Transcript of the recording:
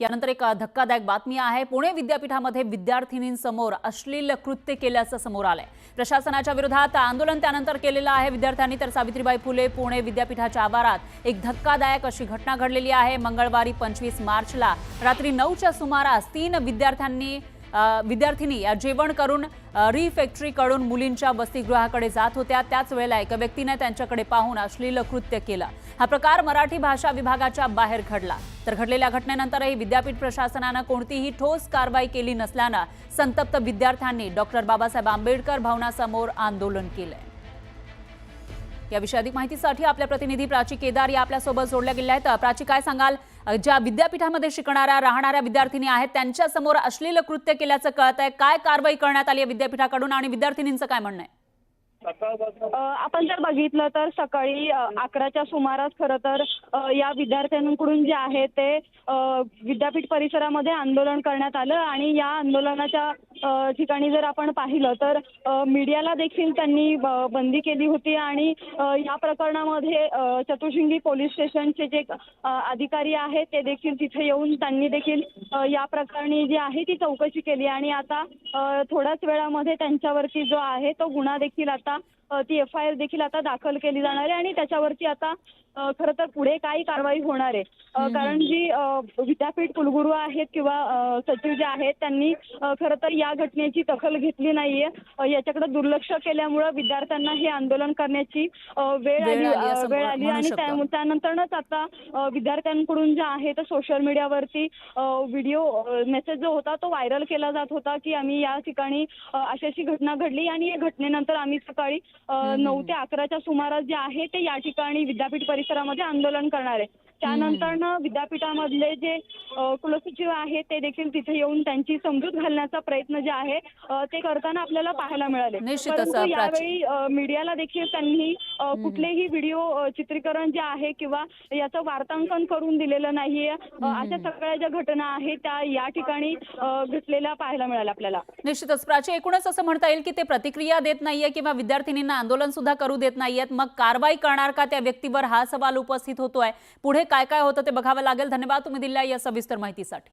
यानंतर एक धक्कादायक बातमी आहे। पुणे विद्यापीठामध्ये विद्यार्थिनींसमोर अश्लील कृत्य केल्याचं समोर आलंय। प्रशासनाच्या विरोधात आंदोलन त्यानंतर केलेलं आहे विद्यार्थ्यांनी। तर सावित्रीबाई फुले पुणे विद्यापीठाच्या आवारात एक धक्कादायक अशी घटना घडलेली आहे। मंगळवारी 25 मार्चला रात्री 9च्या सुमारास 3 विद्यार्थिनी या जेवण करून रिफॅक्टरीकडून मुलींच्या वसतिगृहाकडे जात होत्या। त्याच वेळेला एका व्यक्तीने त्यांच्याकडे पाहून अश्लील कृत्य केलं। हा प्रकार मराठी भाषा विभागाच्या बाहेर घडला। तर घडलेल्या घटनेनंतरही विद्यापीठ प्रशासनाने कोणतीही ठोस कारवाई केली नसल्याने संतप्त विद्यार्थ्यांनी डॉक्टर बाबासाहेब आंबेडकर भवनासमोर आंदोलन केलंय। याविषयी अधिक माहितीसाठी आपल्या प्रतिनिधी प्राची केदार या आपल्या सोबत जोडल्या गेल्या आहेत। प्राची, काय सांगाल, ज्या विद्यापीठामध्ये शिकणाऱ्या राहणाऱ्या विद्यार्थिनी आहेत त्यांच्या समोर अश्लील कृत्य केल्याचं कळतंय, काय कारवाई करण्यात आली आहे विद्यापीठाकडून आणि विद्यार्थिनींचं काय म्हणणं आहे? आपण जर बघितलं तर सकाळी 11च्या सुमारास खरं तर या विद्यार्थ्यांकडून जे आहे ते विद्यापीठ परिसरामध्ये आंदोलन करण्यात आलं आणि या आंदोलनाच्या ठिकाणी जर आपण पाहिलं तर मीडियाला देखील त्यांनी बंदी केली होती आणि या प्रकरणामध्ये चतुर्शिंगी पोलीस स्टेशनचे जे अधिकारी आहेत ते देखील तिथे येऊन त्यांनी देखील या प्रकरणी जी आहे ती चौकशी केली आणि आता थोड्याच वेळामध्ये त्यांच्यावरती जो आहे तो गुन्हा देखील आता ती FIR देखील आता दाखल केली जाणार आहे आणि त्याच्यावरती आता खरं तर पुढे काय कारवाई होणार आहे। कारण जी विद्यापीठ कुलगुरू आहेत किंवा सचिव जे आहेत त्यांनी खरं तर या घटनेची दखल घेतली नाहीये। याच्याकडे दुर्लक्ष केल्यामुळे विद्यार्थ्यांना हे आंदोलन करण्याची वेळ आली आणि त्यानंतरच आता विद्यार्थ्यांकडून जे आहे तर सोशल मीडियावरती व्हिडिओ मेसेज जो होता तो व्हायरल केला जात होता की आम्ही या ठिकाणी अशी घटना घडली आणि या घटनेनंतर आम्ही सकाळी 9 ते 11च्या सुमारास जे आहे ते या ठिकाणी विद्यापीठ परिसरामध्ये आंदोलन करणार आहे। त्यानंतर विद्यापीठामधले जे कुलसचिव आहेत ते देखील तिथे येऊन त्यांची समजूत घालण्याचा प्रयत्न जे आहे ते करताना आपल्याला पाहायला मिळाले। परंतु यावेळी मीडियाला देखील त्यांनी कुठलेही व्हिडिओ चित्रीकरण जे आहे किंवा याचं वार्तांकन करून दिलेलं नाहीये। अशा सगळ्या ज्या घटना आहेत त्या या ठिकाणी घडलेल्या पाहायला मिळाल्या आपल्याला। निश्चितच प्राची, एकूणच असं म्हणता येईल की ते प्रतिक्रिया देत नाहीये किंवा विद्यार्थिनींना आंदोलन सुद्धा करू देत नाहीयेत। मग कारवाई करणार का त्या व्यक्तीवर, हा सवाल उपस्थित होतोय। पुढे काय काय होतं ते बघावं लागेल। धन्यवाद तुम्ही दिलेल्या या सविस्तर माहितीसाठी।